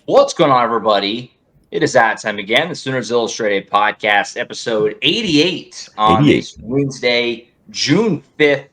What's going on, everybody? It is that time again. The Sooners Illustrated podcast, episode 88 on 88. this Wednesday, June 5th,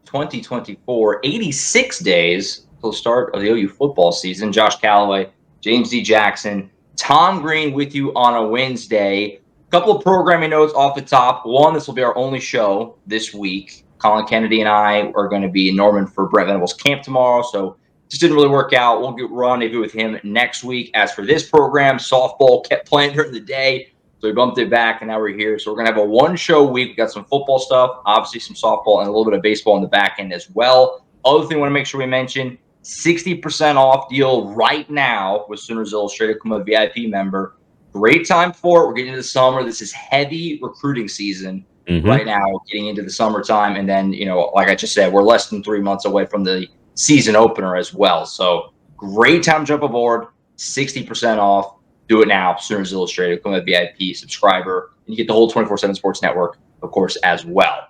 2024. 86 days till the start of the OU football season. Josh Callaway, James D. Jackson, Tom Green with you on a Wednesday. A couple of programming notes off the top. One, this will be our only show this week. Colin Kennedy and I are going to be in Norman for Brent Venables' camp tomorrow, so just didn't really work out. We'll get rendezvous with him next week. As for this program, softball kept playing during the day, so we bumped it back, and now we're here. So we're going to have a one-show week. We got some football stuff, obviously some softball, and a little bit of baseball in the back end as well. Other thing I want to make sure we mention, 60% off deal right now with Sooners Illustrated. Become a VIP member. Great time for it. We're getting into the summer. This is heavy recruiting season right now, getting into the summertime. And then, like I just said, we're less than 3 months away from the season opener as well. So great time to jump aboard, 60% off. Do it now. Sooners Illustrated, become a VIP subscriber, and you get the whole 24/7 Sports Network, of course, as well.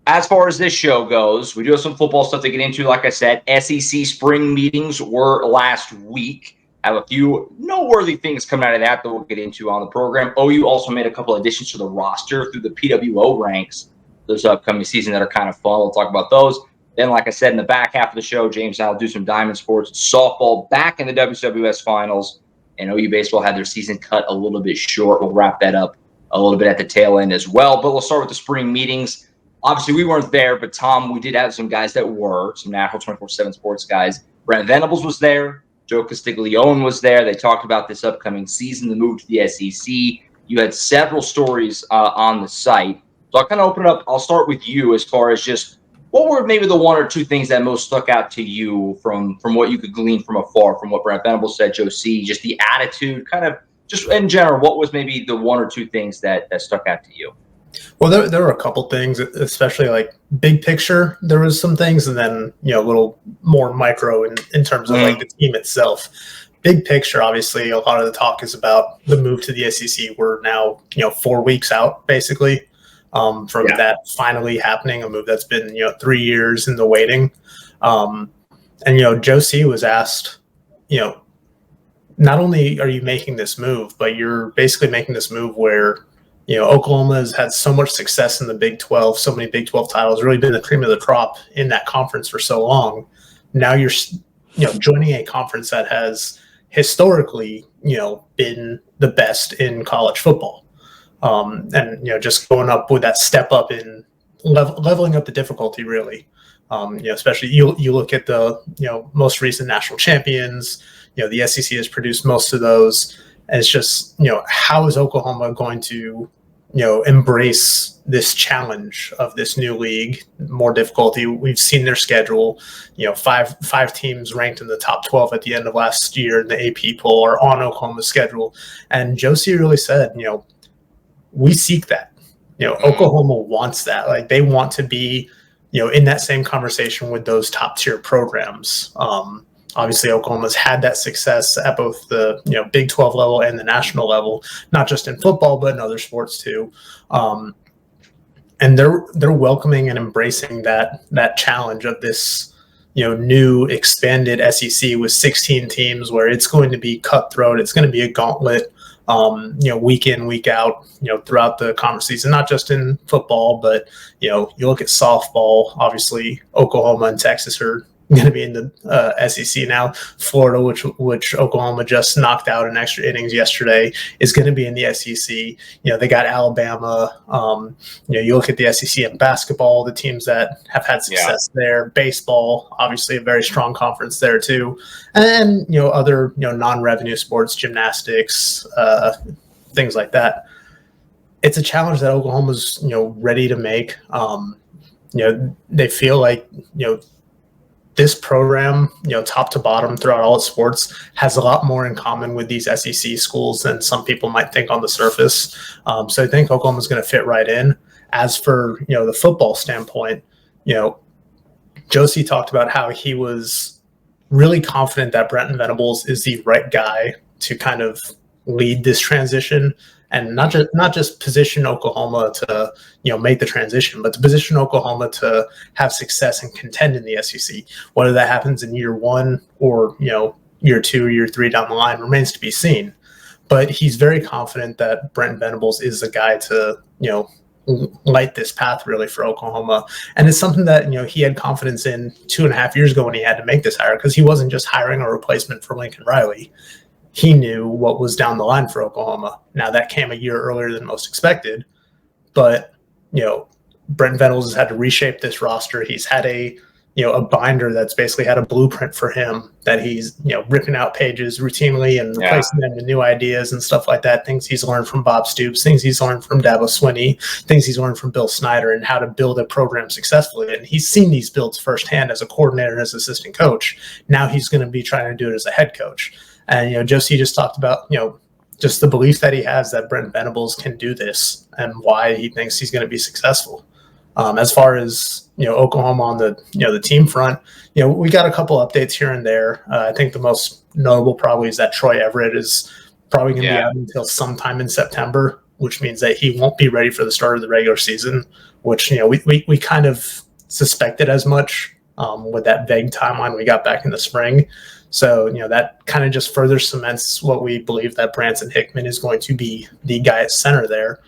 As far as this show goes, we do have some football stuff to get into. Like I said, SEC spring meetings were last week. I have a few noteworthy things coming out of that we'll get into on the program. OU also made a couple of additions to the roster through the PWO ranks this upcoming season that are kind of fun. We'll talk about those. Then, like I said, in the back half of the show, James and I will do some Diamond Sports. Softball back in the WCWS finals, and OU baseball had their season cut a little bit short. We'll wrap that up a little bit at the tail end as well. But we'll start with the spring meetings. Obviously, we weren't there, but Tom, we did have some guys that were, some National 24/7 Sports guys. Brent Venables was there. Joe Castiglione was there. They talked about this upcoming season, the move to the SEC. You had several stories on the site. So I'll kind of open it up. I'll start with you as far as just what were maybe the one or two things that most stuck out to you from what you could glean from afar, from what Brent Venables said, Joe C., just the attitude, kind of just in general, what was maybe the one or two things that stuck out to you? Well, there were a couple things, especially like big picture. There was some things, and then, a little more micro in terms of like the team itself. Big picture, obviously, a lot of the talk is about the move to the SEC. We're now, 4 weeks out, basically. From that finally happening, a move that's been 3 years in the waiting. And Joe C. was asked, not only are you making this move, but you're basically making this move where Oklahoma has had so much success in the Big 12, so many Big 12 titles, really been the cream of the crop in that conference for so long. Now you're joining a conference that has historically been the best in college football. And just going up with that step up in leveling up the difficulty, really. Especially you look at the most recent national champions. The SEC has produced most of those, and it's just how is Oklahoma going to embrace this challenge of this new league, more difficulty. We've seen their schedule. Five teams ranked in the top 12 at the end of last year in the AP poll are on Oklahoma's schedule, and Josie really said, we seek that. Oklahoma wants that. Like, they want to be, in that same conversation with those top tier programs. Obviously, Oklahoma's had that success at both the Big 12 level and the national level, not just in football but in other sports too. And they're welcoming and embracing that challenge of this new expanded SEC with 16 teams, where it's going to be cutthroat. It's going to be a gauntlet. Week in, week out, throughout the conference season, not just in football, but, you look at softball. Obviously, Oklahoma and Texas are going to be in the SEC now. Florida, which Oklahoma just knocked out in extra innings yesterday, is going to be in the SEC. They got Alabama. You look at the SEC in basketball, the teams that have had success there. Baseball, obviously a very strong conference there too. And then, other, non-revenue sports, gymnastics, things like that. It's a challenge that Oklahoma's, ready to make. They feel like, this program, top to bottom throughout all its sports, has a lot more in common with these SEC schools than some people might think on the surface. So I think Oklahoma's going to fit right in. As for, the football standpoint, Josie talked about how he was really confident that Brent Venables is the right guy to kind of lead this transition. And not just position Oklahoma to, make the transition, but to position Oklahoma to have success and contend in the SEC. Whether that happens in year one or, year 2 or year 3 down the line remains to be seen. But he's very confident that Brent Venables is the guy to, light this path really for Oklahoma. And it's something that, he had confidence in 2.5 years ago when he had to make this hire, because he wasn't just hiring a replacement for Lincoln Riley. He knew what was down the line for Oklahoma. Now, that came a year earlier than most expected, but, Brent Venables has had to reshape this roster. He's had a binder that's basically had a blueprint for him that he's, ripping out pages routinely and replacing them with new ideas and stuff like that. Things he's learned from Bob Stoops, things he's learned from Dabo Swinney, things he's learned from Bill Snyder, and how to build a program successfully. And he's seen these builds firsthand as a coordinator and as assistant coach. Now he's going to be trying to do it as a head coach. And, Josie just talked about, just the belief that he has that Brent Venables can do this and why he thinks he's going to be successful. As far as, Oklahoma on the team front, we got a couple updates here and there. I think the most notable probably is that Troy Everett is probably going to be out until sometime in September, which means that he won't be ready for the start of the regular season, which, we kind of suspected as much with that vague timeline we got back in the spring. So, that kind of just further cements what we believe, that Branson Hickman is going to be the guy at center there.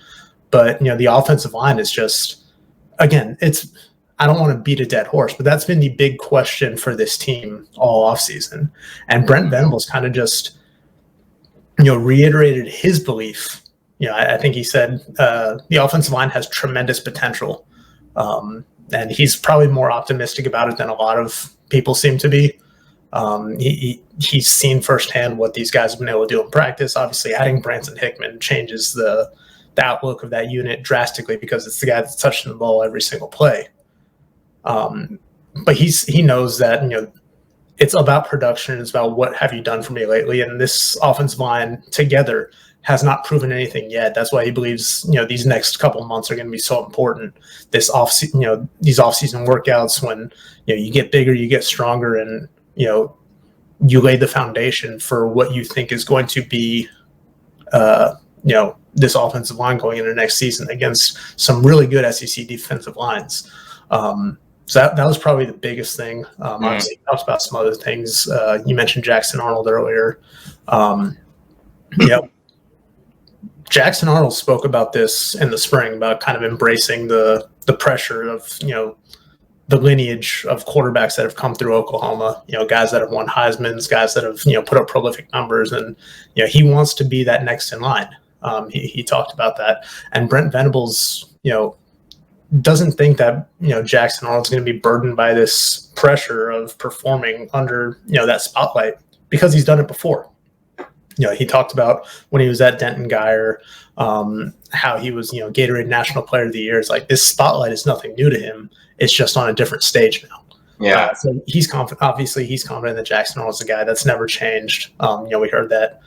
But, the offensive line is just, again, I don't want to beat a dead horse, but that's been the big question for this team all offseason. And Brent Venables kind of just, reiterated his belief. I think he said the offensive line has tremendous potential. And he's probably more optimistic about it than a lot of people seem to be. He's seen firsthand what these guys have been able to do in practice. Obviously, adding Branson Hickman changes the outlook of that unit drastically, because it's the guy that's touching the ball every single play. But he knows that, it's about production. It's about what have you done for me lately. And this offensive line together has not proven anything yet. That's why he believes, these next couple of months are going to be so important. These offseason workouts, when, you get bigger, you get stronger, and, you lay the foundation for what you think is going to be, this offensive line going into next season against some really good SEC defensive lines. So that was probably the biggest thing. Obviously, he talked about some other things. You mentioned Jackson Arnold earlier. Jackson Arnold spoke about this in the spring, about kind of embracing the pressure of, the lineage of quarterbacks that have come through Oklahoma, guys that have won Heisman's, guys that have, put up prolific numbers. And, he wants to be that next in line. He talked about that. And Brent Venables, doesn't think that, Jackson Arnold's going to be burdened by this pressure of performing under, that spotlight, because he's done it before. He talked about when he was at Denton Geyer, how he was, Gatorade National Player of the Year. It's like, this spotlight is nothing new to him. It's just on a different stage now. Yeah. So he's confident. Obviously, he's confident that Jackson Arnold's the guy. That's never changed. We heard that,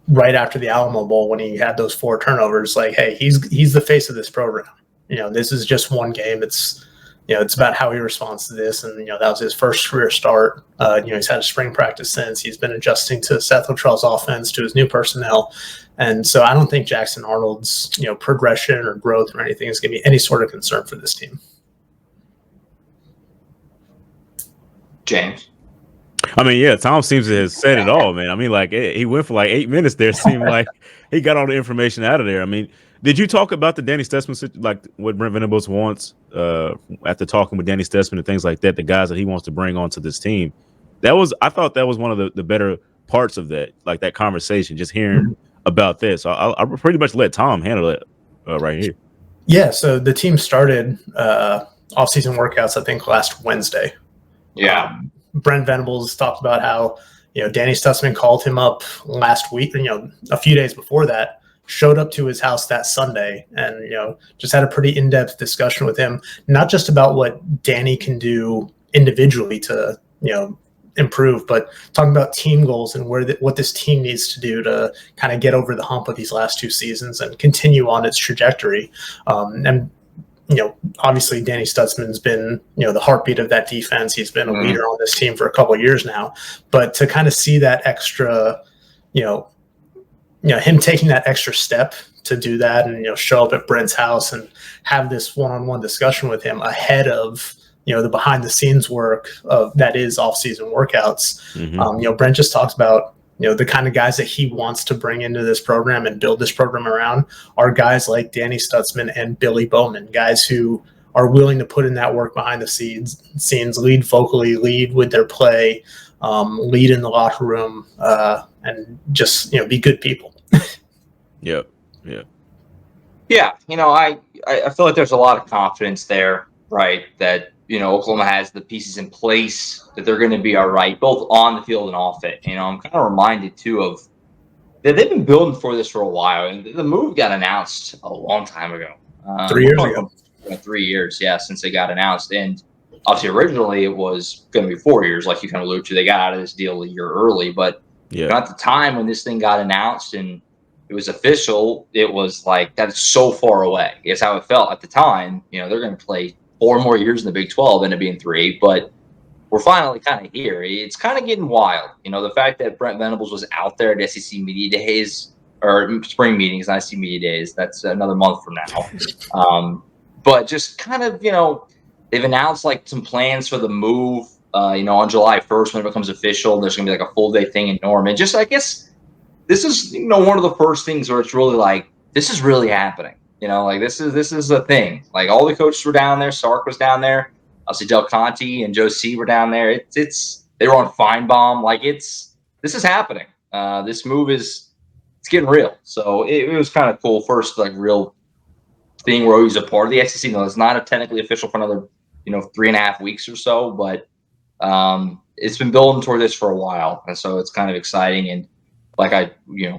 right after the Alamo Bowl, when he had those 4 turnovers, like, hey, he's the face of this program. This is just one game. It's, it's about how he responds to this. And, that was his first career start. He's had a spring practice since. He's been adjusting to Seth Luttrell's offense, to his new personnel. And so I don't think Jackson Arnold's, progression or growth or anything is going to be any sort of concern for this team. James. I mean, yeah, Tom seems to have said it all, man. I mean, like, he went for like 8 minutes there. It seemed like he got all the information out of there. I mean, did you talk about the Danny Stutzman, like what Brent Venables wants after talking with Danny Stutzman and things like that, the guys that he wants to bring onto this team? I thought that was one of the better parts of that, like that conversation, just hearing about this. So I'll pretty much let Tom handle it right here. Yeah, so the team started off-season workouts, I think, last Wednesday. Yeah. Brent Venables talked about how, Danny Stutzman called him up last week, a few days before that, showed up to his house that Sunday and, just had a pretty in-depth discussion with him, not just about what Danny can do individually to, improve, but talking about team goals and what this team needs to do to kind of get over the hump of these last 2 seasons and continue on its trajectory. And obviously Danny Stutzman's been, the heartbeat of that defense. He's been a leader on this team for a couple of years now, but to kind of see that extra, him taking that extra step to do that and, show up at Brent's house and have this one-on-one discussion with him ahead of the behind the scenes work of that is off season workouts. Mm-hmm. Brent just talks about, the kind of guys that he wants to bring into this program and build this program around are guys like Danny Stutzman and Billy Bowman, guys who are willing to put in that work behind the scenes, lead vocally, lead with their play, lead in the locker room, and just, be good people. Yep. Yeah. I feel like there's a lot of confidence there, right? That, Oklahoma has the pieces in place that they're going to be all right, both on the field and off it. I'm kind of reminded too of that they've been building for this for a while, and the move got announced a long time ago. 3 years ago. 3 years, yeah, since they got announced. And obviously originally it was going to be 4 years, like you kind of alluded to. They got out of this deal a year early, but at the time when this thing got announced and it was official, it was like, that's so far away. It's how it felt at the time. They're going to play 4 more years in the Big 12, ended up being 3, but we're finally kind of here. It's kind of getting wild. The fact that Brent Venables was out there at SEC Media Days, or spring meetings, not SEC Media Days, that's another month from now. But just kind of, they've announced like some plans for the move, on July 1st when it becomes official. There's going to be like a full day thing in Norman. Just, I guess, this is, one of the first things where it's really like, this is really happening. Like this is a thing. Like all the coaches were down there. Sark was down there. Obviously Del Conte and Joe C were down there. They were on Feinbaum. Like this is happening. This move it's getting real. So it was kind of cool. First, like real thing where he was a part of the SEC. It's not technically official for another, 3.5 weeks or so, but it's been building toward this for a while. And so it's kind of exciting. And like I,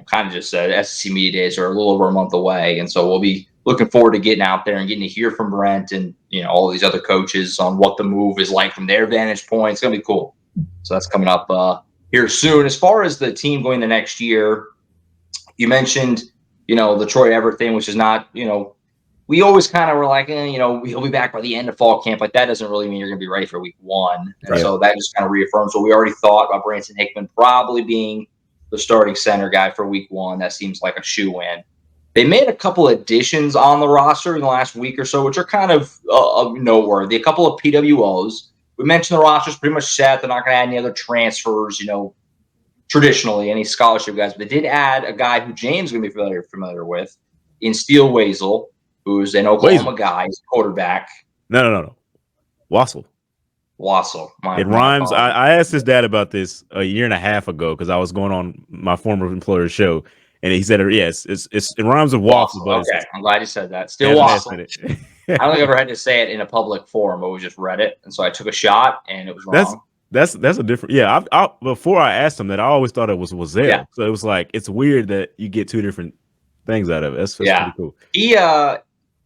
kind of just said, SEC Media Days are a little over a month away. And so we'll be looking forward to getting out there and getting to hear from Brent and, all these other coaches on what the move is like from their vantage point. It's going to be cool. So that's coming up here soon. As far as the team going the next year, you mentioned, the Troy Everett thing, which is not, we always kind of were like, he'll be back by the end of fall camp. Like that doesn't really mean you're going to be ready for week 1. And Right. So that just kind of reaffirms what we already thought about Branson Hickman probably being the starting center guy for week 1. That seems like a shoe-in. They made a couple additions on the roster in the last week or so, which are kind of noteworthy. A couple of PWOs. We mentioned the roster's pretty much set. They're not going to add any other transfers, traditionally, any scholarship guys. But they did add a guy who James is going to be familiar with in Steele Wazel, who's an Oklahoma guy. He's quarterback. No. Wassel. It rhymes. I asked his dad about this a year and a half ago because I was going on my former employer's show, and he said, "Yes, it rhymes with waffle." But okay, I'm glad you said that. Still Wassel. I don't think I ever had to say it in a public forum, but we just read it, and so I took a shot, and it was wrong. That's a different. Yeah, I before I asked him that, I always thought it was Wazel. Yeah. So it was like it's weird that you get 2 different things out of it. That's pretty cool.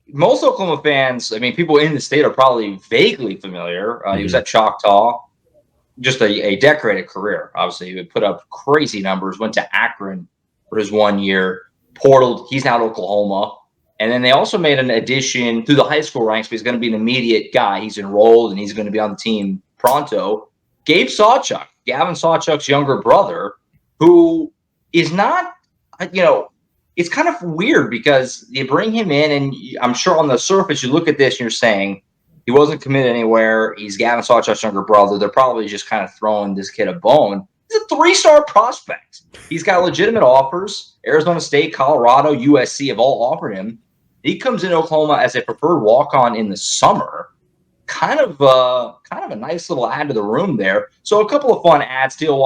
Most Oklahoma fans, people in the state are probably vaguely familiar. He was at Choctaw, just a decorated career. Obviously, he would put up crazy numbers. Went to Akron for his 1 year. Portaled. He's now at Oklahoma. And then they also made an addition through the high school ranks, but he's going to be an immediate guy. He's enrolled, and he's going to be on the team pronto. Gavin Sawchuk's younger brother, who is not, it's kind of weird because you bring him in, and I'm sure on the surface you look at this and you're saying he wasn't committed anywhere. He's Gavin Sawchuk's younger brother. They're probably just kind of throwing this kid a bone. He's a 3-star prospect. He's got legitimate offers. Arizona State, Colorado, USC have all offered him. He comes in Oklahoma as a preferred walk-on in the summer. Kind of a nice little add to the room there. So a couple of fun adds, Steele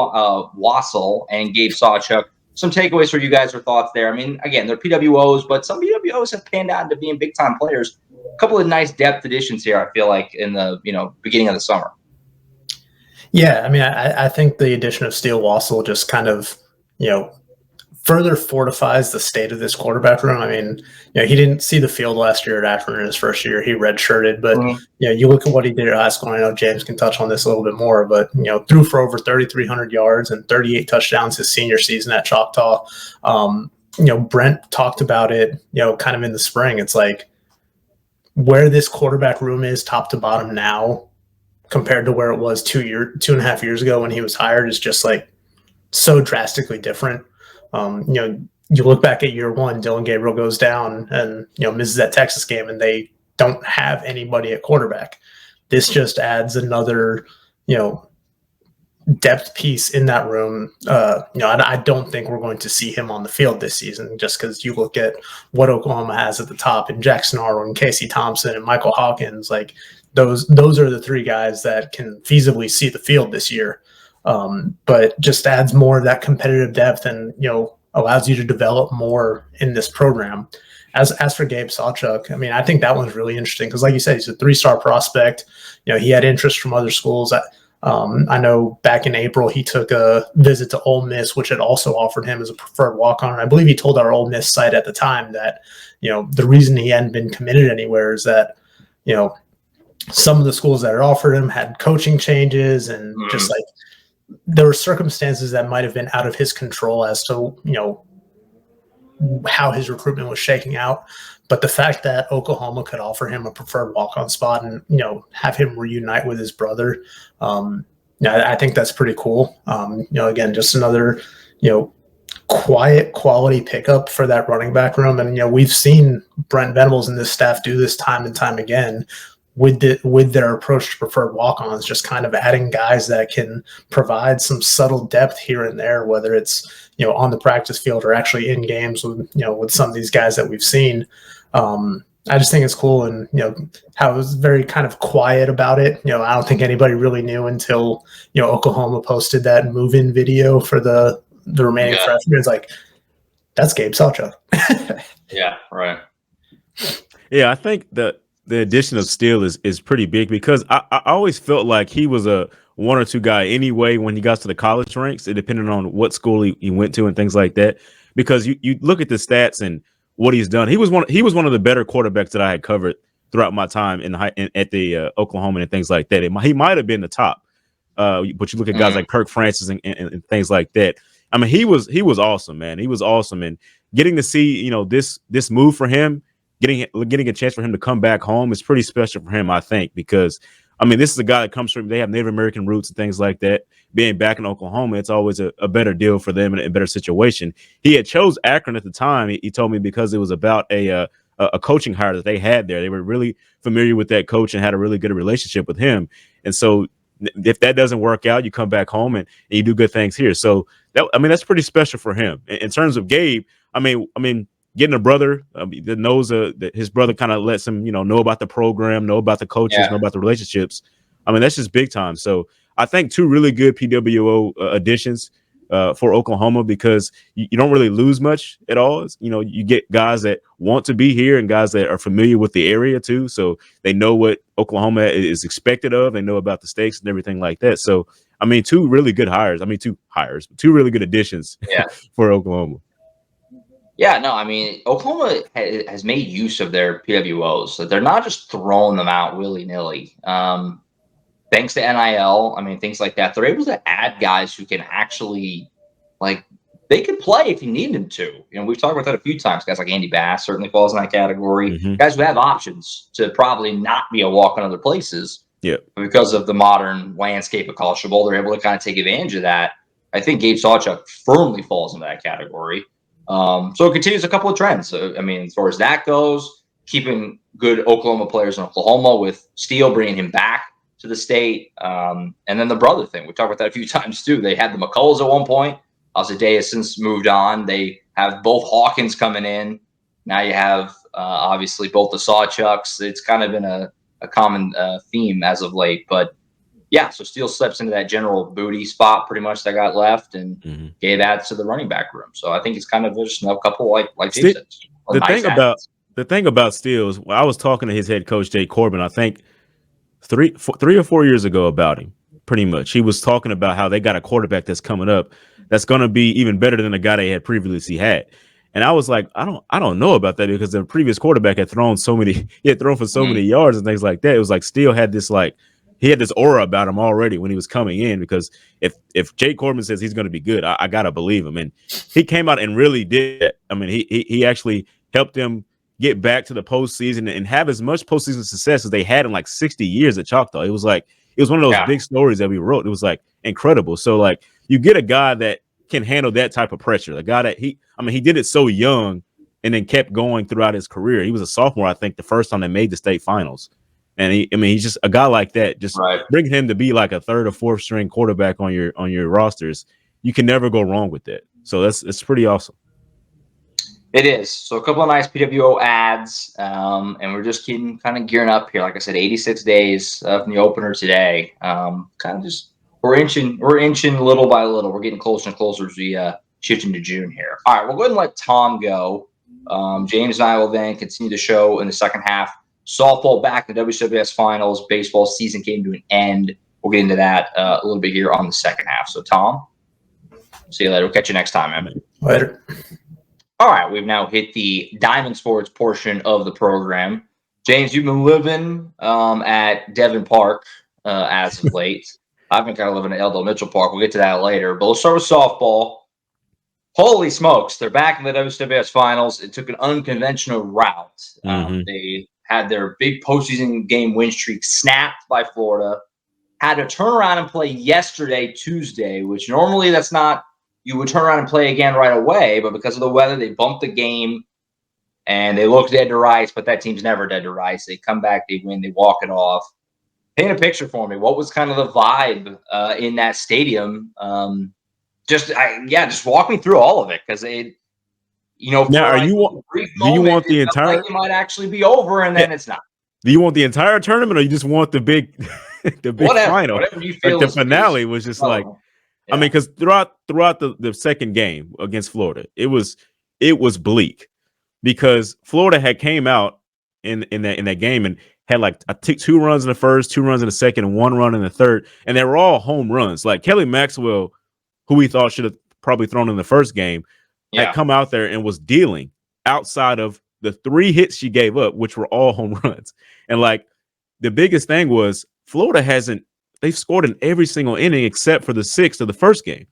Wassel and Gabe Sawchuk. Some takeaways for you guys or thoughts there. Again, they're PWOs, but some PWOs have panned out into being big-time players. A couple of nice depth additions here, I feel like, in the beginning of the summer. Yeah, I think the addition of Steele Wassel just kind of, further fortifies the state of this quarterback room. He didn't see the field last year at Akron in his first year. He redshirted, but you look at what he did at high school. I know James can touch on this a little bit more, but threw for over 3,300 yards and 38 touchdowns his senior season at Choctaw. Brent talked about it, kind of in the spring. It's like where this quarterback room is top to bottom now compared to where it was 2.5 years ago when he was hired is just like so drastically different. You look back at year 1, Dylan Gabriel goes down and, misses that Texas game, and they don't have anybody at quarterback. this just adds another, depth piece in that room. I don't think we're going to see him on the field this season, just because you look at what Oklahoma has at the top, and Jackson Arnold and Casey Thompson and Michael Hawkins. Like those are the three guys that can feasibly see the field this year. But just adds more of that competitive depth, and allows you to develop more in this program. As for Gabe Sawchuk, I mean, I think that one's really interesting because, like you said, he's a 3-star prospect. He had interest from other schools. I know back in April he took a visit to Ole Miss, which had also offered him as a preferred walk-on. And I believe he told our Ole Miss site at the time that the reason he hadn't been committed anywhere is that some of the schools that had offered him had coaching changes, and just like there were circumstances that might have been out of his control as to how his recruitment was shaking out. But the fact that Oklahoma could offer him a preferred walk-on spot and, have him reunite with his brother, I think that's pretty cool. Again, just another, quiet quality pickup for that running back room. And, we've seen Brent Venables and this staff do this time and time again with their approach to preferred walk-ons, just kind of adding guys that can provide some subtle depth here and there, whether it's, on the practice field or actually in games with, with some of these guys that we've seen. I just think it's cool, and how it was very kind of quiet about it. I don't think anybody really knew until Oklahoma posted that move-in video for the remaining freshmen. It's like, that's Gabe Sawchuk. Yeah, right. Yeah, I think the addition of Steele is pretty big because I always felt like he was a 1 or 2 guy anyway when he got to the college ranks, depending on what school he went to and things like that. Because you look at the stats and what he's done. He was one of the better quarterbacks that I had covered throughout my time at the Oklahoma and things like that. He might have been the top, but you look at guys like Kirk Francis and things like that. I mean, he was awesome, man. He was awesome, and getting to see this move for him, getting a chance for him to come back home is pretty special for him, I think, because I mean, this is a guy that comes from, they have Native American roots and things like that. Being back in Oklahoma, it's always a better deal for them and a better situation. He had chose Akron at the time. He told me because it was about a coaching hire that they had there. They were really familiar with that coach and had a really good relationship with him. And so if that doesn't work out, you come back home and you do good things here. So that's pretty special for him. In terms of Gabe, I mean, getting a brother that knows that his brother kind of lets him, know about the program, know about the coaches, know about the relationships. I mean, that's just big time. So I think 2 really good PWO additions for Oklahoma, because you don't really lose much at all. You get guys that want to be here and guys that are familiar with the area too. So they know what Oklahoma is expected of. They know about the stakes and everything like that. So, I mean, 2 really good hires. 2 really good additions for Oklahoma. Yeah, no, I mean, Oklahoma has made use of their PWOs. So they're not just throwing them out willy-nilly. Thanks to NIL, I mean, things like that, they're able to add guys who can actually, they can play if you need them to. We've talked about that a few times. Guys like Andy Bass certainly falls in that category. Mm-hmm. Guys who have options to probably not be a walk in other places. Yeah. But because of the modern landscape of college football, they're able to kind of take advantage of that. I think Gabe Sawchuk firmly falls into that category. So it continues a couple of trends. I mean, as far as that goes, keeping good Oklahoma players in Oklahoma, with Steele bringing him back to the state. And then the brother thing. We talked about that a few times too. They had the McCulls at one point. Azadeh has since moved on. They have both Hawkins coming in. Now you have obviously both the Sawchucks. It's kind of been a common theme as of late. But yeah, so Steele steps into that general booty spot pretty much that got left, and Gabe adds to the running back room. So I think it's kind of just a couple like Jay said. The thing about Steele is, I was talking to his head coach Jay Corbin, I think 3 or 4 years ago about him. Pretty much, he was talking about how they got a quarterback that's coming up that's going to be even better than the guy they had previously had. And I was like, I don't know about that, because the previous quarterback had thrown for so many yards and things like that. It was like Steele had this he had this aura about him already when he was coming in, because if Jay Corbin says he's going to be good, I got to believe him. And he came out and really did it. I mean, he actually helped them get back to the postseason and have as much postseason success as they had in 60 years at Choctaw. It was one of those big stories that we wrote. It was incredible. So you get a guy that can handle that type of pressure. The guy that he did it so young and then kept going throughout his career. He was a sophomore, I think, the first time they made the state finals. And he's just a guy like that. Just Right. bring him to be like a third or fourth string quarterback on your rosters. You can never go wrong with that. So it's pretty awesome. It is. So a couple of nice PWO ads, and we're just kind of gearing up here. Like I said, 86 days from the opener today. Kind of just we're inching little by little. We're getting closer and closer as we shift into June here. All right, we'll go ahead and let Tom go. James and I will then continue the show in the second half. Softball back in the WCWS finals. Baseball season came to an end. We'll get into that a little bit here on the second half. So Tom, see you later. We'll catch you next time, man. Later. All right, we've now hit the Diamond Sports portion of the program. James, you've been living at Devon Park as of late. I've been kind of living at Eldell Mitchell Park. We'll get to that later. But let's start with softball. Holy smokes, they're back in the WCWS finals. It took an unconventional route. They had their big postseason game win streak snapped by Florida. Had to turn around and play yesterday, Tuesday, which normally that's not – you would turn around and play again right away, but because of the weather, they bumped the game, and they look dead to rights, but that team's never dead to rights. They come back, they win, they walk it off. Paint a picture for me. What was kind of the vibe in that stadium? Just walk me through all of it, because it, now, for do you want the entire? Like it might actually be over, and then it's not. Do you want the entire tournament, or you just want the big, final? Whatever you feel. Like the finale was just like. Yeah. I mean, because throughout the second game against Florida, it was bleak, because Florida had came out in that game and had like 2 runs in the first, 2 runs in the second, and 1 run in the third, and they were all home runs. Like Kelly Maxwell, who we thought should have probably thrown in the first game, had come out there and was dealing outside of the 3 hits she gave up, which were all home runs. And like the biggest thing was Florida they've scored in every single inning except for the 6th of the first game.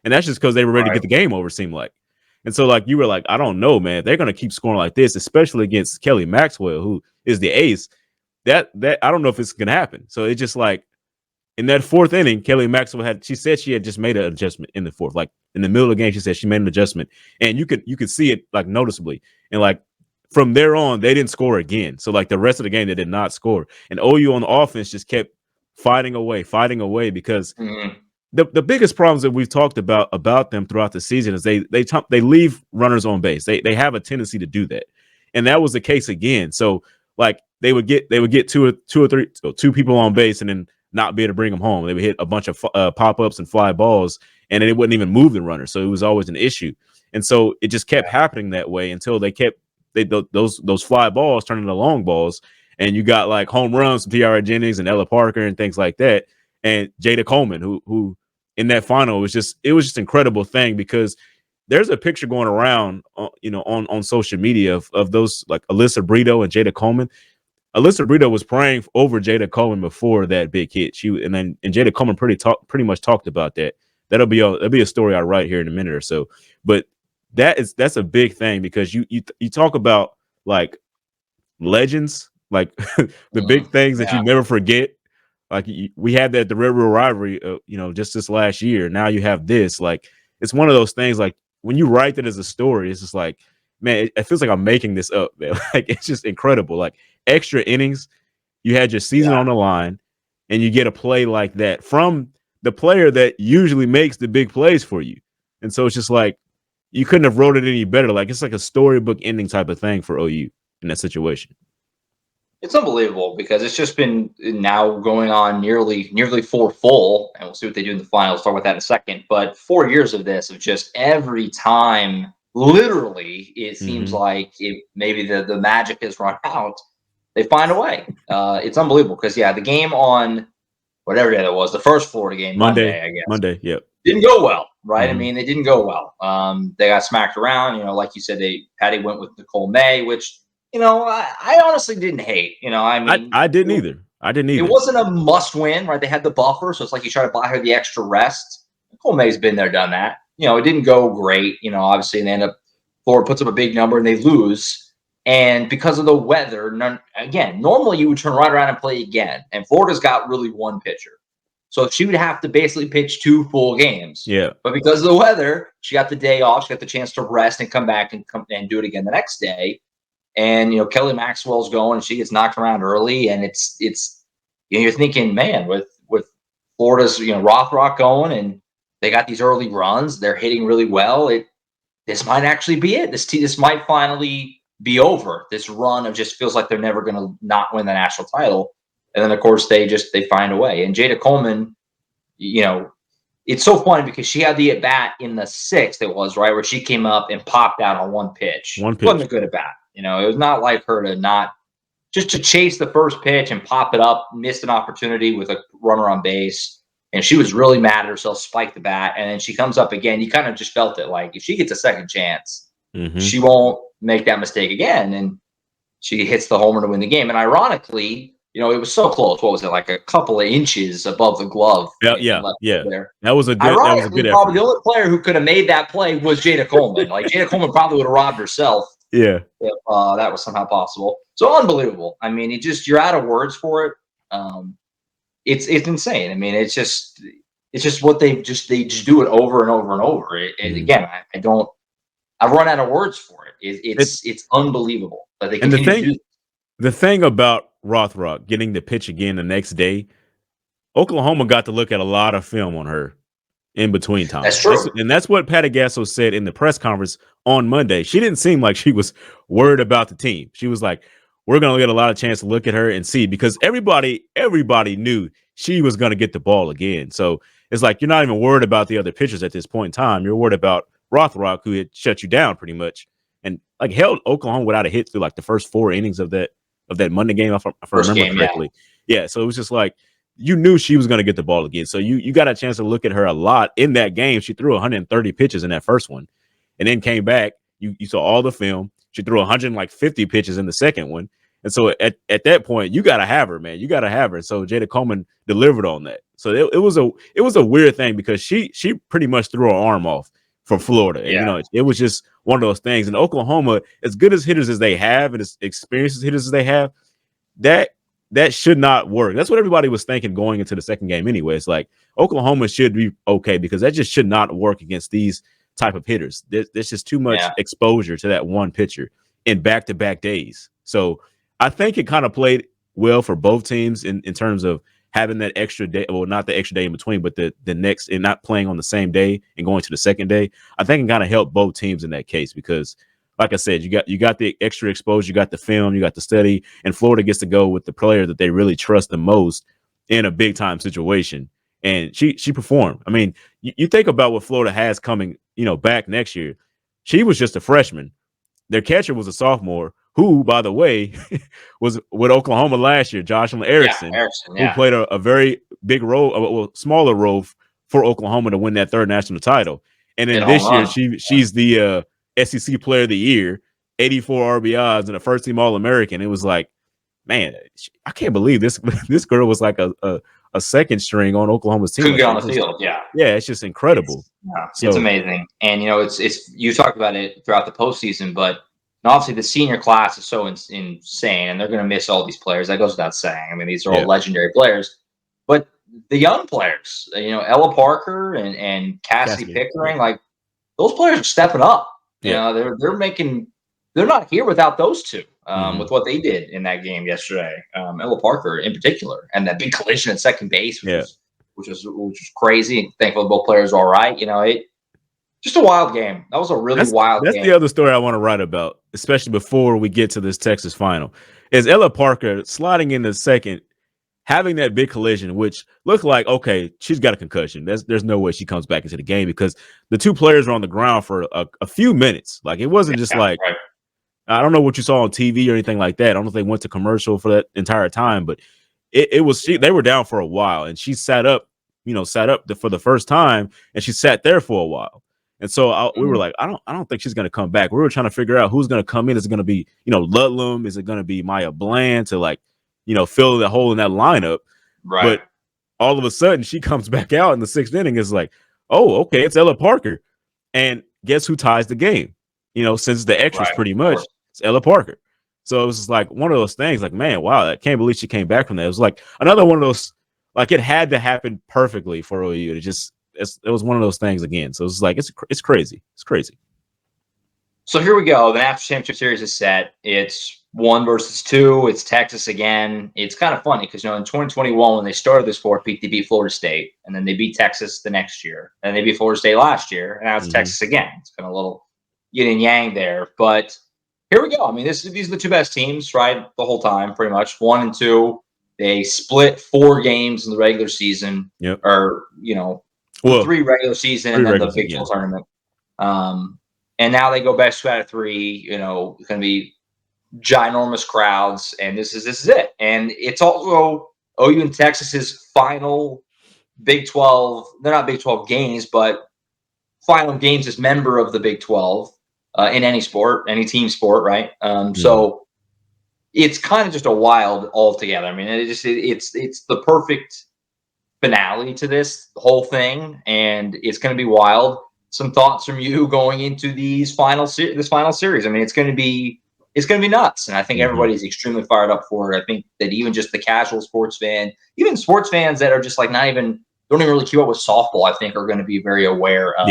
And that's just because they were ready to get the game over, seemed like. And so like you were like, I don't know, man. They're going to keep scoring like this, especially against Kelly Maxwell, who is the ace. That I don't know if it's going to happen. So it's just like in that 4th inning, Kelly Maxwell she said she had just made an adjustment in the 4th. Like in the middle of the game, she said she made an adjustment. And you could see it like noticeably. And like from there on, they didn't score again. So like the rest of the game, they did not score. And OU on the offense just kept fighting away, because the biggest problems that we've talked about them throughout the season is they leave runners on base. They have a tendency to do that, and that was the case again. So like they would get 2 or 3 people on base and then not be able to bring them home. They would hit a bunch of pop-ups and fly balls, and it wouldn't even move the runner. So it was always an issue, and so it just kept happening that way until those fly balls turned into long balls. And you got like home runs from Tiara Jennings and Ella Parker and things like that. And Jada Coleman, who in that final was just incredible thing, because there's a picture going around, on social media of those like Alyssa Brito and Jada Coleman. Alyssa Brito was praying over Jada Coleman before that big hit. And Jada Coleman pretty much talked about that. That'll be a story I write here in a minute or so. But that's a big thing, because you talk about like legends. Like the big things that you never forget. Like we had that the Red River rivalry, just this last year. Now you have this. Like it's one of those things. Like when you write it as a story, it's just like, man, it feels like I'm making this up, man. Like it's just incredible. Like extra innings, you had your season on the line, and you get a play like that from the player that usually makes the big plays for you. And so it's just like you couldn't have wrote it any better. Like it's like a storybook ending type of thing for OU in that situation. It's unbelievable, because it's just been now going on nearly 4 full, and we'll see what they do in the finals. Talk about that in a second. But 4 years of this, of just every time, literally, it seems like maybe the magic has run out. They find a way. It's unbelievable, because the game on whatever day that was, the first Florida game, Monday, I guess. Monday, yep. Didn't go well, right? I mean, they didn't go well. They got smacked around. Like you said, Patty went with Nicole May, which. I honestly didn't hate. I mean, I didn't either. It wasn't a must win, right? They had the buffer, so it's like you try to buy her the extra rest. Nicole May's been there, done that. It didn't go great. Obviously, and they end up Florida puts up a big number and they lose. And because of the weather, normally you would turn right around and play again. And Florida's got really one pitcher, so she would have to basically pitch 2 full games. Yeah. But because of the weather, she got the day off. She got the chance to rest and come back and do it again the next day. And Kelly Maxwell's going, and she gets knocked around early, and it's you're thinking, man, with Florida's Rothrock going, and they got these early runs, they're hitting really well. This might actually be it. This might finally be over. This run of just feels like they're never going to not win the national title, and then of course they find a way. And Jada Coleman, it's so funny because she had the at bat in the sixth. It was right where she came up and popped out on one pitch. It wasn't a good at bat. It was not like her to not just to chase the first pitch and pop it up, missed an opportunity with a runner on base. And she was really mad at herself, spiked the bat. And then she comes up again. You kind of just felt it like if she gets a second chance, she won't make that mistake again. And she hits the homer to win the game. And ironically, it was so close. What was it, like a couple of inches above the glove? Yeah. There. That was a good effort. Probably the only player who could have made that play was Jada Coleman. Like Jada Coleman probably would have robbed herself. Yeah. If that was somehow possible. So unbelievable. I mean, you're out of words for it. It's insane. I mean, it's just what they just do it over and over and over. Again, I've run out of words for it. It's unbelievable that they continue to do this. The thing about Rothrock getting the pitch again the next day, Oklahoma got to look at a lot of film on her in between times. That's true. And that's what Patty Gasso said in the press conference on Monday. She didn't seem like she was worried about the team. She was like, we're going to get a lot of chance to look at her and see, because everybody knew she was going to get the ball again. So it's like, you're not even worried about the other pitchers at this point in time. You're worried about Rothrock, who had shut you down pretty much and like held Oklahoma without a hit through like the first 4 innings of that Monday game, if I remember correctly. Yeah. So it was just like, you knew she was going to get the ball again. So you got a chance to look at her a lot in that game. She threw 130 pitches in that first one and then came back. You saw all the film. She threw 150 pitches in the second one. And so at that point, you got to have her, man. You got to have her. So Jada Coleman delivered on that. So it was a weird thing because she pretty much threw her arm off for Florida. And, it was just one of those things. And Oklahoma, as good as hitters as they have and as experienced as hitters as they have, that should not work. That's what everybody was thinking going into the second game anyway. It's like Oklahoma should be okay because that just should not work against these type of hitters. There's just too much exposure to that one pitcher in back-to-back days. So I think it kind of played well for both teams in terms of having that extra day, well, not the extra day in between, but the next, and not playing on the same day and going to the second day. I think it kind of helped both teams in that case because, like I said, you got the extra exposure, you got the film, you got the study, and Florida gets to go with the player that they really trust the most in a big time situation. And she performed. I mean, you think about what Florida has coming, back next year. She was just a freshman. Their catcher was a sophomore who, by the way, was with Oklahoma last year, Jocelyn Erickson, who played a very big role, smaller role for Oklahoma to win that third national title. And then this year, she's the SEC Player of the Year, 84 RBIs, and a first team All-American. It was like, man, I can't believe this girl was like a second string on Oklahoma's team. Couldn't get on the field, yeah. Yeah, it's just incredible. It's amazing. And, it's you talked about it throughout the postseason, but obviously the senior class is so insane, and they're going to miss all these players. That goes without saying. I mean, these are all legendary players. But the young players, Ella Parker and Cassidy Pickering, like those players are stepping up. They're not here without those two, with what they did in that game yesterday. Ella Parker in particular, and that big collision at second base, which was crazy. Thankfully, both players are all right. Just a wild game. That was a really wild game. That's the other story I want to write about, especially before we get to this Texas final, is Ella Parker sliding into second, having that big collision, which looked like, okay, she's got a concussion. There's no way she comes back into the game because the two players were on the ground for a few minutes. Like, it wasn't just like, I don't know what you saw on TV or anything like that. I don't know if they went to commercial for that entire time, but they were down for a while, and she sat up for the first time, and she sat there for a while. And so we were like, I don't think she's going to come back. We were trying to figure out who's going to come in. Is it going to be, Ludlum? Is it going to be Maya Bland to fill the hole in that lineup? Right. But all of a sudden she comes back out in the sixth inning. It's like, oh, okay, it's Ella Parker. And guess who ties the game? Since the extras pretty much, it's Ella Parker. So it was just like one of those things like, man, wow, I can't believe she came back from that. It was like another one of those, like it had to happen perfectly for OU. It was one of those things again. So it's like, it's crazy. It's crazy. So here we go. The national championship series is set. It's 1 versus 2. It's Texas again. It's kind of funny because, in 2021, when they started this four-peat, they beat Florida State, and then they beat Texas the next year, and they beat Florida State last year, and now it's Texas again. It's kind of a little yin and yang there, but here we go. I mean, these are the two best teams, right? The whole time, pretty much 1 and 2. They split 4 games in the regular season, or 3 regular season, and then the Big 12 tournament. And now they go best 2 out of 3. It's going to be ginormous crowds, and this is it. And it's also OU and Texas's final Big 12. They're not Big 12 games, but final games as member of the Big 12 in any sport, any team sport, right? So it's kind of just a wild altogether. I mean, it's the perfect finale to this whole thing, and it's going to be wild. Some thoughts from you going into this final series. I mean, it's going to be nuts, and I think everybody's extremely fired up for it. I think that even just the casual sports fan, even sports fans that are just like don't even really keep up with softball, I think are going to be very aware of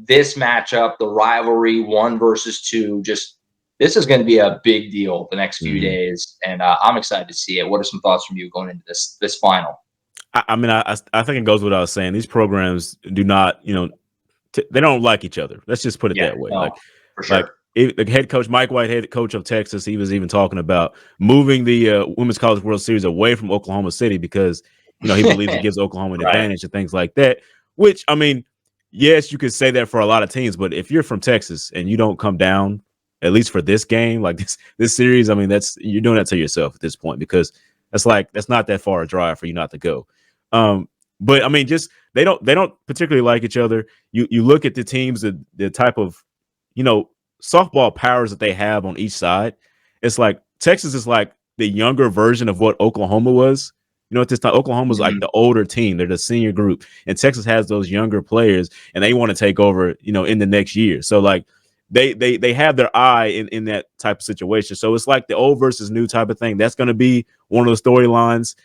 this matchup, the rivalry, 1 versus 2. Just this is going to be a big deal the next few days, and I'm excited to see it. What are some thoughts from you going into this final? I mean, I think it goes without saying these programs do not, they don't like each other. Let's just put it that way. No, for sure. The head coach, Mike White, head coach of Texas, he was even talking about moving the Women's College World Series away from Oklahoma City because, he believes it gives Oklahoma an advantage and things like that. Which, I mean, yes, you could say that for a lot of teams, but if you're from Texas and you don't come down, at least for this game, like this series, I mean, you're doing that to yourself at this point because that's not that far a drive for you not to go. But I mean, just they don't particularly like each other. You look at the teams, the type of softball powers that they have on each side. It's like Texas is like the younger version of what Oklahoma was. At this time, Oklahoma's like the older team. They're the senior group, and Texas has those younger players, and they want to take over. In the next year. So like they have their eye in that type of situation. So it's like the old versus new type of thing. That's going to be one of the storylines.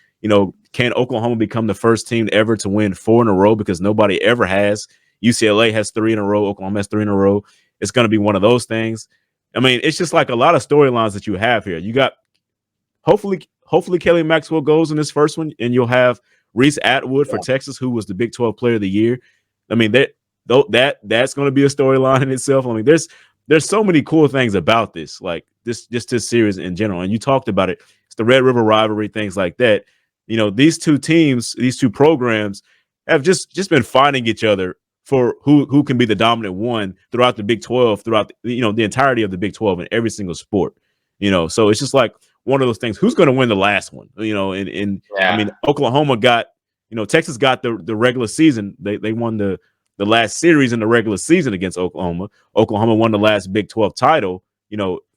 Can Oklahoma become the first team ever to win 4 in a row? Because nobody ever has. UCLA has 3 in a row. Oklahoma has 3 in a row. It's going to be one of those things. I mean, it's just like a lot of storylines that you have here. You got hopefully Kelly Maxwell goes in this first one, and you'll have Reese Atwood for Texas, who was the Big 12 Player of the Year. I mean, that's going to be a storyline in itself. I mean, there's so many cool things about this, like this series in general. And you talked about it. It's the Red River rivalry, things like that. These two teams, these two programs have just been fighting each other for who can be the dominant one throughout the Big 12, throughout the entirety of the Big 12 in every single sport. So it's just like one of those things. Who's going to win the last one? I mean, Oklahoma got, Texas got the regular season. They won the last series in the regular season against Oklahoma. Oklahoma won the last Big 12 title,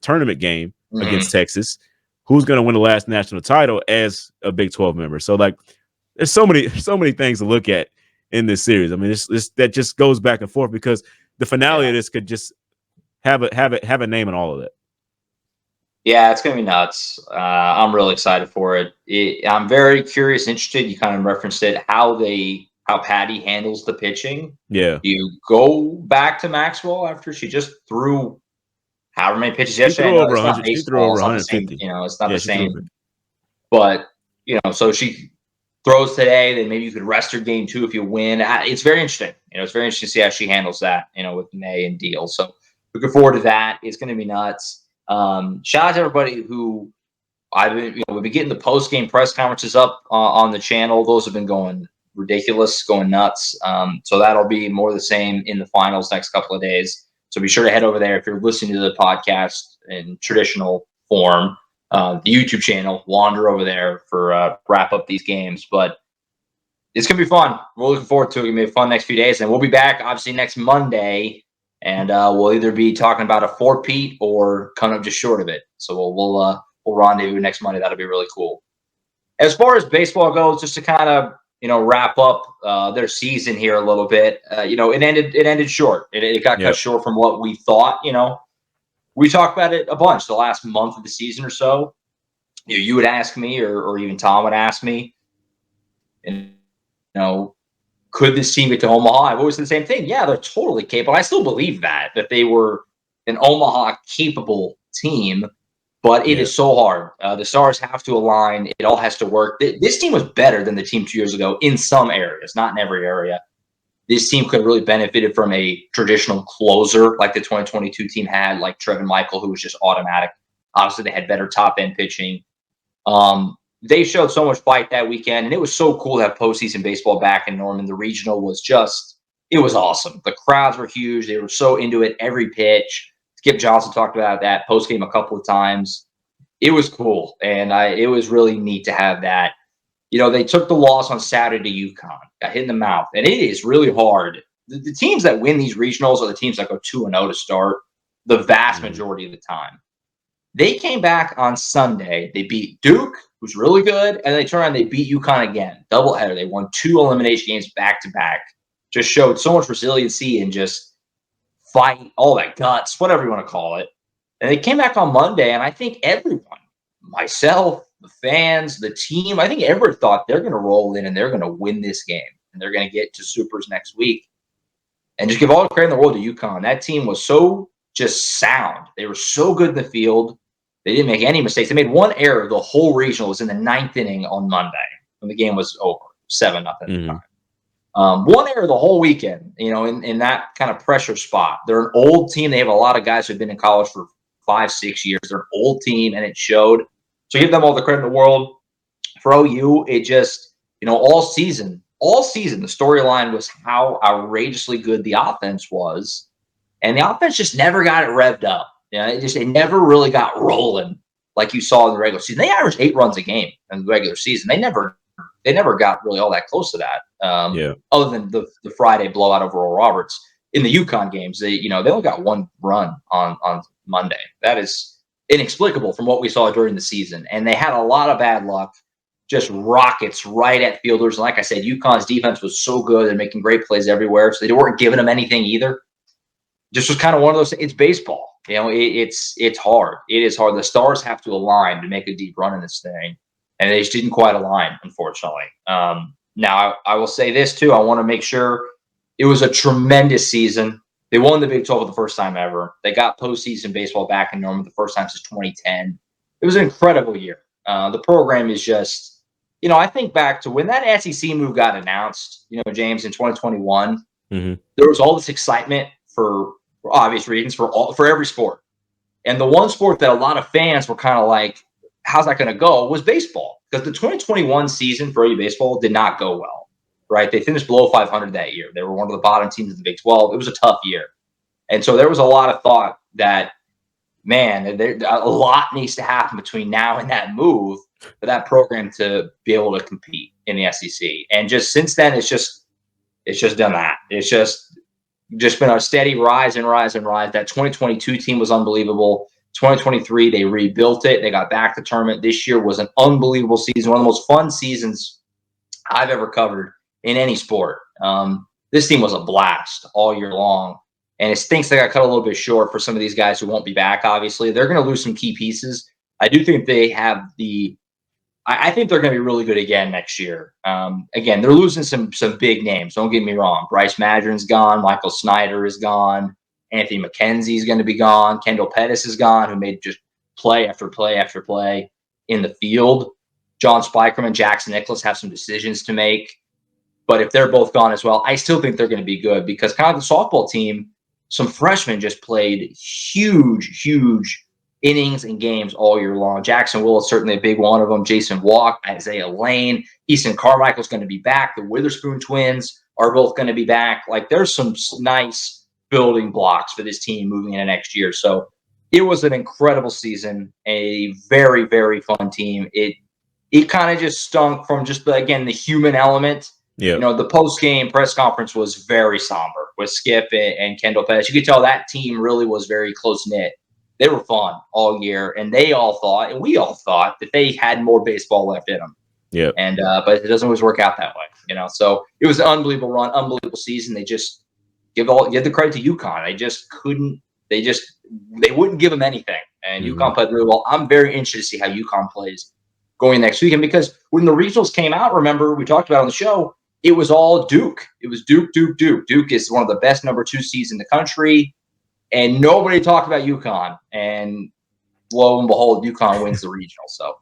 tournament game against Texas. Who's going to win the last national title as a Big 12 member? So like, there's so many things to look at in this series. I mean, that just goes back and forth because the finale of this could just have a name in all of that. Yeah, it's going to be nuts. I'm really excited for it. I'm very curious, interested. You kind of referenced it, how Patty handles the pitching. Yeah. You go back to Maxwell after she just threw however many pitches yesterday. She threw over 100. She threw over 150. It's not the same. But, so she throws today, then maybe you could rest her game 2 if you win. It's very interesting. It's very interesting to see how she handles that, with May and Deal. So looking forward to that. It's going to be nuts. Shout out to everybody who we've been getting the post-game press conferences up on the channel. Those have been going ridiculous, going nuts. So that'll be more of the same in the finals next couple of days. So be sure to head over there if you're listening to the podcast in traditional form. The YouTube channel, wander over there for wrap up these games. But it's going to be fun. We're looking forward to it. It's going to be a fun next few days. And we'll be back, obviously, next Monday. And we'll either be talking about a 4-peat or coming up just short of it. So we'll rendezvous next Monday. That'll be really cool. As far as baseball goes, just to kind of wrap up their season here a little bit. It ended short. It got cut short from what we thought. We talked about it a bunch the last month of the season or so. You would ask me, or even Tom would ask me, could this team get to Omaha? I've always said the same thing. Yeah, they're totally capable. I still believe that they were an Omaha capable team, but it is so hard. The stars have to align. It all has to work. This team was better than the team 2 years ago in some areas, not in every area. This team could have really benefited from a traditional closer like the 2022 team had, like Trevin Michael, who was just automatic. Obviously, they had better top-end pitching. They showed so much fight that weekend, and it was so cool to have postseason baseball back in Norman. The regional was it was awesome. The crowds were huge. They were so into it every pitch. Skip Johnson talked about that post-game a couple of times. It was cool, and it was really neat to have that. They took the loss on Saturday to UConn, got hit in the mouth, and it is really hard. The teams that win these regionals are the teams that go 2-0 to start the vast majority of the time. They came back on Sunday. They beat Duke, who's really good, and they turned around and they beat UConn again. Doubleheader. They won 2 elimination games back-to-back. Just showed so much resiliency and just fight, all that guts, whatever you want to call it. And they came back on Monday, and I think everyone, myself, the fans, the team, I think everyone thought they're going to roll in and they're going to win this game. And they're going to get to Supers next week. And just give all the credit in the world to UConn. That team was so just sound. They were so good in the field. They didn't make any mistakes. They made one error. The whole regional was in the 9th inning on Monday when the game was over, 7-0 at the time. One error the whole weekend, in that kind of pressure spot. They're an old team. They have a lot of guys who have been in college for 5-6 years. They're an old team, and it showed. So give them all the credit in the world. For OU, it just, all season, the storyline was how outrageously good the offense was. And the offense just never got it revved up. It never really got rolling like you saw in the regular season. They averaged 8 runs a game in the regular season. They never got really all that close to that. Other than the Friday blowout over Oral Roberts. In the UConn games, they only got 1 run on Monday. That is inexplicable from what we saw during the season. And they had a lot of bad luck, just rockets right at fielders. And like I said, UConn's defense was so good. They're making great plays everywhere. So they weren't giving them anything either. Just was kind of one of those things. It's baseball. It's hard. It is hard. The stars have to align to make a deep run in this thing. And they just didn't quite align, unfortunately. Now, I will say this, too. I want to make sure it was a tremendous season. They won the Big 12 for the first time ever. They got postseason baseball back in Norman the first time since 2010. It was an incredible year. The program is just, I think back to when that SEC move got announced, James, in 2021, there was all this excitement for obvious reasons for every sport. And the one sport that a lot of fans were kind of like, how's that going to go, was baseball. Because the 2021 season for OU baseball did not go well, right? They finished below 500 that year. They were one of the bottom teams in the Big 12. It was a tough year. And so there was a lot of thought that, man, a lot needs to happen between now and that move for that program to be able to compete in the SEC. And just since then, it's just done that. It's just been a steady rise and rise and rise. That 2022 team was unbelievable. 2023, they rebuilt it. They got back to the tournament. This year was an unbelievable season, one of the most fun seasons I've ever covered in any sport. This team was a blast all year long. And it stinks they got cut a little bit short for some of these guys who won't be back, obviously. They're going to lose some key pieces. I do think they have I think they're going to be really good again next year. Again, they're losing some big names. Don't get me wrong. Bryce Madron's gone. Michael Snyder is gone. Anthony McKenzie is going to be gone. Kendall Pettis is gone, who made just play after play after play in the field. John Spikerman, Jackson Nicholas have some decisions to make. But if they're both gone as well, I still think they're going to be good because kind of the softball team, some freshmen just played huge innings and games all year long. Jackson Will is certainly a big one of them. Jason Walk, Isaiah Lane, Easton Carmichael's going to be back. The Witherspoon twins are both going to be back. Like, there's some nice building blocks for this team moving into next year. So it was an incredible season, a very, very fun team. It kind of just stunk from just, again, the human element. Yeah. The post-game press conference was very somber with Skip and Kendall Pettis. You could tell that team really was very close-knit. They were fun all year, and they all thought, and we all thought, that they had more baseball left in them. Yeah. And but it doesn't always work out that way, So it was an unbelievable run, unbelievable season. They just give the credit to UConn. They just couldn't. They wouldn't give them anything, and UConn played really well. I'm very interested to see how UConn plays going next weekend because when the regionals came out, remember we talked about on the show, it was all Duke. It was Duke. Duke is one of the best number 2 seeds in the country. and nobody talked about UConn. And lo and behold, UConn wins the regional. So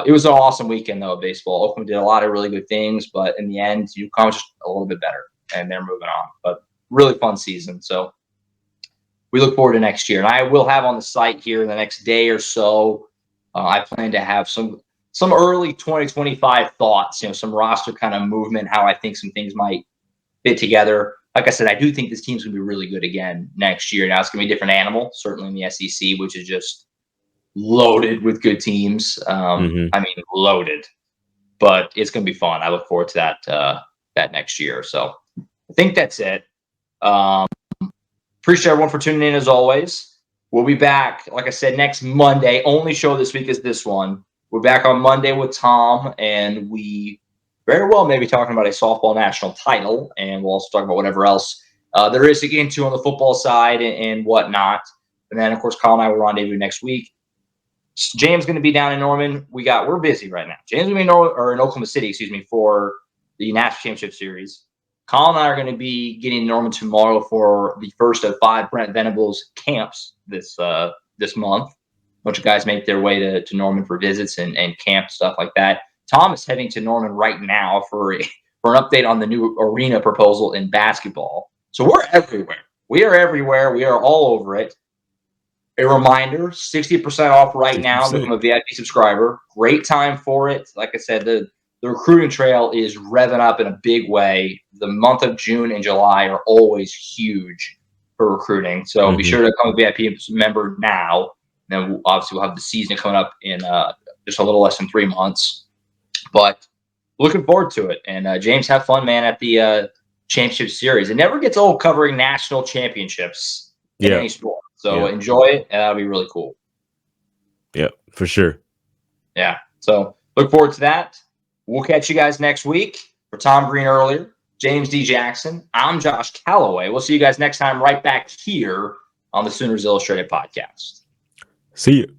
it was an awesome weekend, though, of baseball. Oakland did a lot of really good things, but in the end, UConn was just a little bit better, and they're moving on. But really fun season. So we look forward to next year. And I will have on the site here in the next day or so, I plan to have some early 2025 thoughts, some roster kind of movement, how I think some things might fit together. Like I said, I do think this team's going to be really good again next year. Now, it's going to be a different animal, certainly in the SEC, which is just loaded with good teams. I mean, loaded. But it's going to be fun. I look forward to that next year. So I think that's it. Appreciate everyone for tuning in as always. We'll be back, like I said, next Monday. Only show this week is this one. We're back on Monday with Tom, and we very well may be talking about a softball national title, and we'll also talk about whatever else there is to get into on the football side and whatnot. And then, of course, Kyle and I will rendezvous next week. James going to be down in Norman. We're busy right now. James going to be in Oklahoma City, for the National Championship Series. Colin and I are going to be getting in Norman tomorrow for the first of 5 Brent Venables camps this month. A bunch of guys make their way to Norman for visits and camp, stuff like that. Tom is heading to Norman right now for an update on the new arena proposal in basketball. So we're everywhere. We are everywhere. We are all over it. A reminder, 60% off right now. Become a VIP subscriber. Great time for it. Like I said, the recruiting trail is revving up in a big way. The month of June and July are always huge for recruiting. So be sure to become a VIP member now. Then obviously we'll have the season coming up in just a little less than 3 months. But looking forward to it. And James, have fun, man, at the championship series. It never gets old covering national championships in any sport. So enjoy it, and that'll be really cool. Yeah, for sure. Yeah. So look forward to that. We'll catch you guys next week. For Tom Green earlier, James D. Jackson, I'm Josh Callaway. We'll see you guys next time right back here on the Sooners Illustrated podcast. See you.